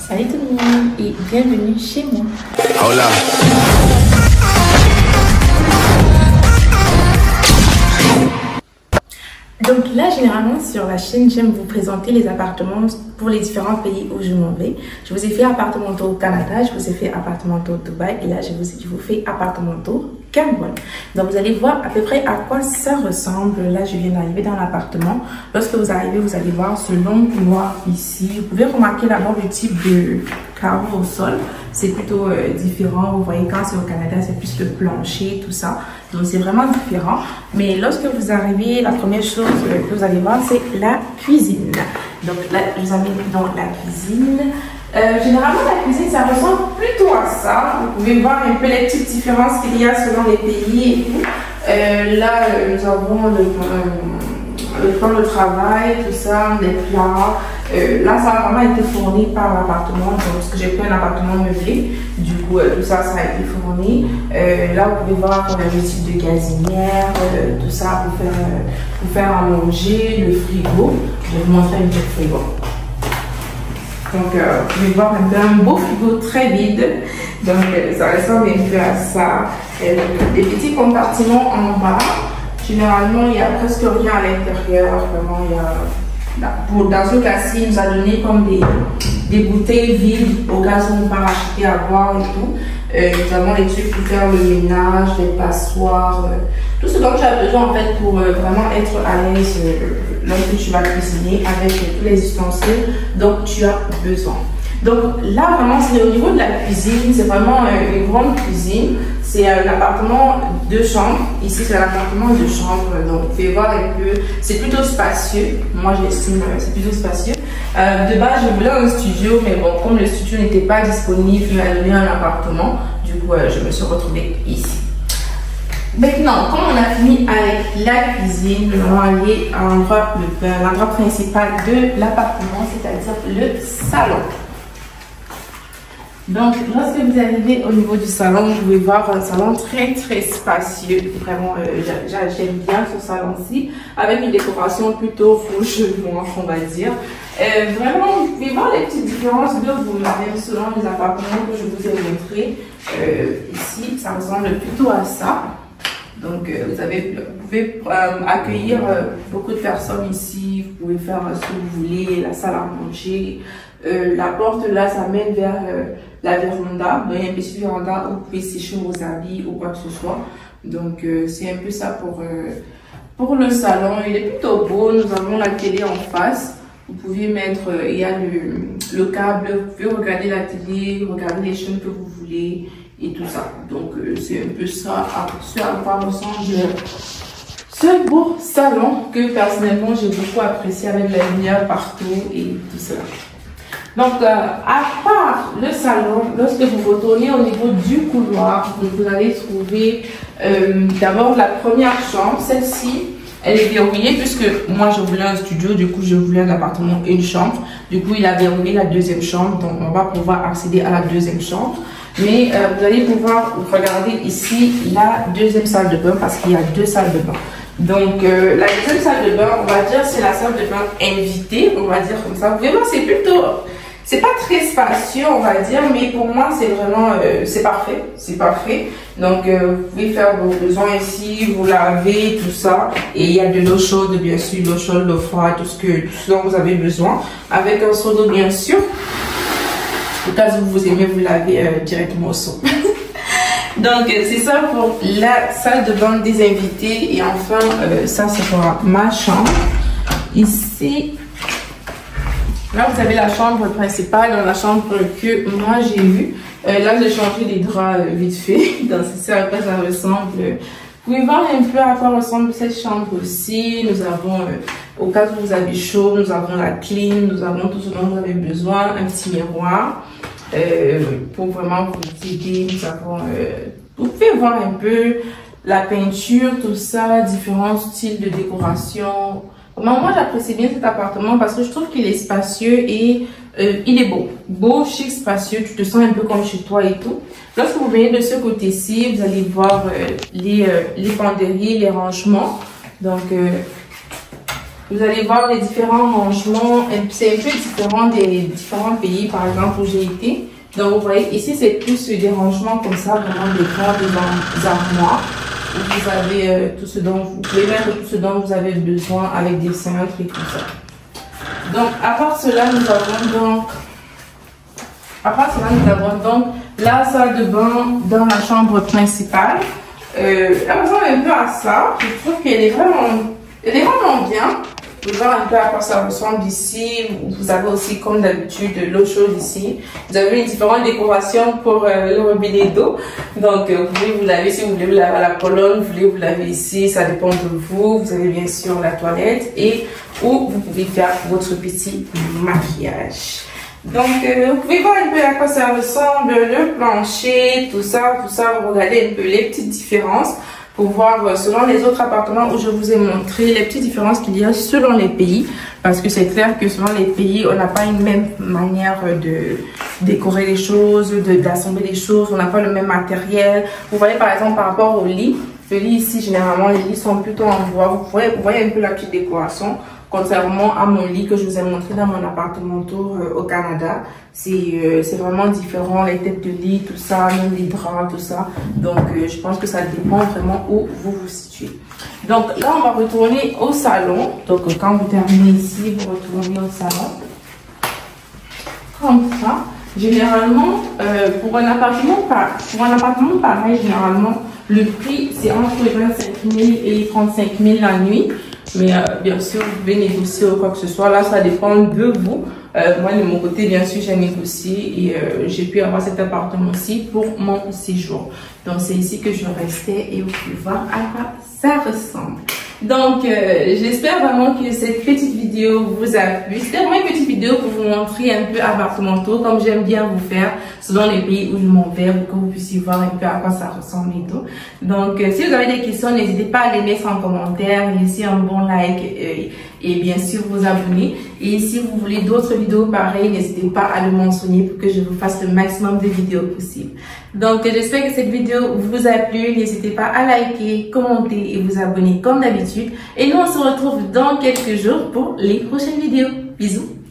Salut tout le monde et bienvenue chez moi. Hola. Donc là, généralement sur la chaîne, j'aime vous présenter les appartements pour les différents pays où je m'en vais. Je vous ai fait appartement tour au Canada, je vous ai fait appartement tour Dubaï et là, je vous fais appartement tour Cameroun. Donc vous allez voir à peu près à quoi ça ressemble. Là, je viens d'arriver dans l'appartement. Lorsque vous arrivez, vous allez voir ce long couloir ici. Vous pouvez remarquer d'abord le type de carreau au sol. C'est plutôt différent. Vous voyez, quand c'est au Canada, c'est plus le plancher, tout ça. Donc c'est vraiment différent. Mais lorsque vous arrivez, la première chose que vous allez voir, c'est la cuisine. Donc là, je vous amène dans la cuisine. Généralement, la cuisine, ça ressemble plutôt à ça. Vous pouvez voir un peu les petites différences qu'il y a selon les pays et tout. Là, nous avons le plan de travail, tout ça, les plats. Là, ça a vraiment été fourni par l'appartement, parce que j'ai pris un appartement meublé. Du coup, tout ça, ça a été fourni. Là, vous pouvez voir qu'on a le type de gazinière, tout ça pour faire à manger, le frigo. Je vais vous montrer un peu le frigo. Donc, vous pouvez voir un beau frigo très vide. Donc, ça ressemble un peu à ça. Des petits compartiments en bas. Généralement, il n'y a presque rien à l'intérieur. Vraiment, il y a... Dans ce cas-ci, il nous a donné comme des bouteilles vides au cas où on va acheter à boire et tout. Nous avons les trucs pour faire le ménage, les passoires, tout ce dont tu as besoin en fait pour vraiment être à l'aise lorsque tu vas cuisiner avec tous les ustensiles dont tu as besoin. Donc là vraiment c'est au niveau de la cuisine, c'est vraiment une grande cuisine. C'est un appartement de chambre. Ici c'est un appartement de chambre, donc vous pouvez voir un peu, c'est plutôt spacieux. Moi j'estime c'est plutôt spacieux. De base je voulais un studio, mais bon comme le studio n'était pas disponible, il m'a donné un appartement. Du coup je me suis retrouvée ici. Maintenant, comme on a fini avec la cuisine, nous allons aller à l'endroit principal de l'appartement, c'est-à-dire le salon. Donc, lorsque vous arrivez au niveau du salon, vous pouvez voir un salon très spacieux. Vraiment, j'aime bien ce salon-ci, avec une décoration plutôt rouge noire, on va dire. Vraiment, vous pouvez voir les petites différences de vous-même selon les appartements que je vous ai montrés. Ici, ça ressemble plutôt à ça. Donc, vous pouvez accueillir beaucoup de personnes ici. Vous pouvez faire ce que vous voulez, la salle à manger. La porte là, ça mène vers la véranda. Donc, il y a un petit véranda où vous pouvez sécher vos habits ou quoi que ce soit. Donc, c'est un peu ça pour le salon. Il est plutôt beau. Nous avons la télé en face. Vous pouvez mettre, il y a le câble. Vous pouvez regarder la télé, regarder les chaînes que vous voulez et tout ça. Donc, c'est un peu ça, ce à quoi ressemble ce beau salon que personnellement j'ai beaucoup apprécié avec la lumière partout et tout cela. Donc, à part le salon, lorsque vous retournez au niveau du couloir, vous allez trouver d'abord la première chambre. Celle-ci, elle est verrouillée puisque moi je voulais un studio, du coup je voulais un appartement, une chambre. Du coup, il a verrouillé la deuxième chambre, donc on va pouvoir accéder à la deuxième chambre. Mais vous allez pouvoir regarder ici la deuxième salle de bain parce qu'il y a deux salles de bain. Donc, la deuxième salle de bain, on va dire, c'est la salle de bain invitée, on va dire comme ça. Vraiment, c'est plutôt... C'est pas très spacieux, on va dire, mais pour moi, c'est vraiment... c'est parfait, c'est parfait. Donc, vous pouvez faire vos besoins ici, vous lavez, tout ça. Et il y a de l'eau chaude, bien sûr, l'eau chaude, l'eau froide, tout ce dont vous avez besoin. Avec un seau d'eau, bien sûr. Au cas où vous aimez vous laver directement au seau. Donc, c'est ça pour la salle de bain des invités. Et enfin, ça, c'est pour ma chambre. Ici, là, vous avez la chambre principale, dans la chambre que moi, j'ai eue. Là, j'ai changé les draps vite fait. Donc, c'est ça à quoi ça ressemble. Vous pouvez voir un peu à quoi ressemble cette chambre aussi. Nous avons, au cas où vous avez chaud, nous avons la clim, nous avons tout ce dont vous avez besoin, un petit miroir. Pour vraiment vous aider, nous avons, vous pouvez voir un peu la peinture, tout ça, différents styles de décoration. Moi, j'apprécie bien cet appartement parce que je trouve qu'il est spacieux et il est beau. Beau, chic, spacieux, tu te sens un peu comme chez toi et tout. Lorsque vous venez de ce côté-ci, vous allez voir les penderies, les rangements. Donc, vous allez voir les différents rangements. C'est un peu différent des différents pays, par exemple, où j'ai été. Donc, vous voyez, ici, c'est plus des rangements comme ça, vraiment des grands armoires. Où vous avez tout ce dont vous pouvez mettre tout ce dont vous avez besoin avec des cintres et tout ça. Donc, à part cela, nous avons donc la salle de bain dans la chambre principale. Elle ressemble un peu à ça. Je trouve qu'elle est vraiment bien. Vous voyez un peu à quoi ça ressemble ici. Vous avez aussi, comme d'habitude, l'eau chaude ici. Vous avez une différente décoration pour le robinet d'eau. Donc, vous pouvez vous laver si vous voulez vous laver à la colonne, vous voulez vous laver ici, ça dépend de vous. Vous avez bien sûr la toilette et où vous pouvez faire votre petit maquillage. Donc, vous pouvez voir un peu à quoi ça ressemble, le plancher, tout ça, vous regardez un peu les petites différences pour voir selon les autres appartements où je vous ai montré les petites différences qu'il y a selon les pays. Parce que c'est clair que selon les pays, on n'a pas une même manière de décorer les choses, d'assembler les choses, on n'a pas le même matériel. Vous voyez par exemple par rapport au lit, le lit ici, généralement, les lits sont plutôt en bois. Vous voyez un peu la petite décoration. Contrairement à mon lit que je vous ai montré dans mon appartement tour au Canada, c'est vraiment différent, les têtes de lit, tout ça, même les draps, tout ça. Donc, je pense que ça dépend vraiment où vous vous situez. Donc, là, on va retourner au salon. Donc, quand vous terminez ici, vous retournez au salon. Comme ça. Généralement, pour un appartement pareil, généralement, le prix, c'est entre 25 000 et 35 000 la nuit. Mais bien sûr, vous pouvez négocier ou quoi que ce soit. Là, ça dépend de vous. Moi, de mon côté, bien sûr, j'ai négocié et j'ai pu avoir cet appartement-ci pour mon séjour. Donc, c'est ici que je restais et vous pouvez voir à quoi ça ressemble. Donc, j'espère vraiment que cette petite vidéo vous a plu. C'était vraiment une petite vidéo pour vous montrer un peu appartementaux, comme j'aime bien vous faire, selon les pays où je m'en vais, pour que vous puissiez voir un peu à quoi ça ressemble et tout. Donc, si vous avez des questions, n'hésitez pas à les mettre en commentaire, laissez un bon like et bien sûr vous abonner. Et si vous voulez d'autres vidéos pareilles, n'hésitez pas à le mentionner pour que je vous fasse le maximum de vidéos possibles. Donc, j'espère que cette vidéo vous a plu. N'hésitez pas à liker, commenter et vous abonner comme d'habitude. Et nous, on se retrouve dans quelques jours pour les prochaines vidéos. Bisous!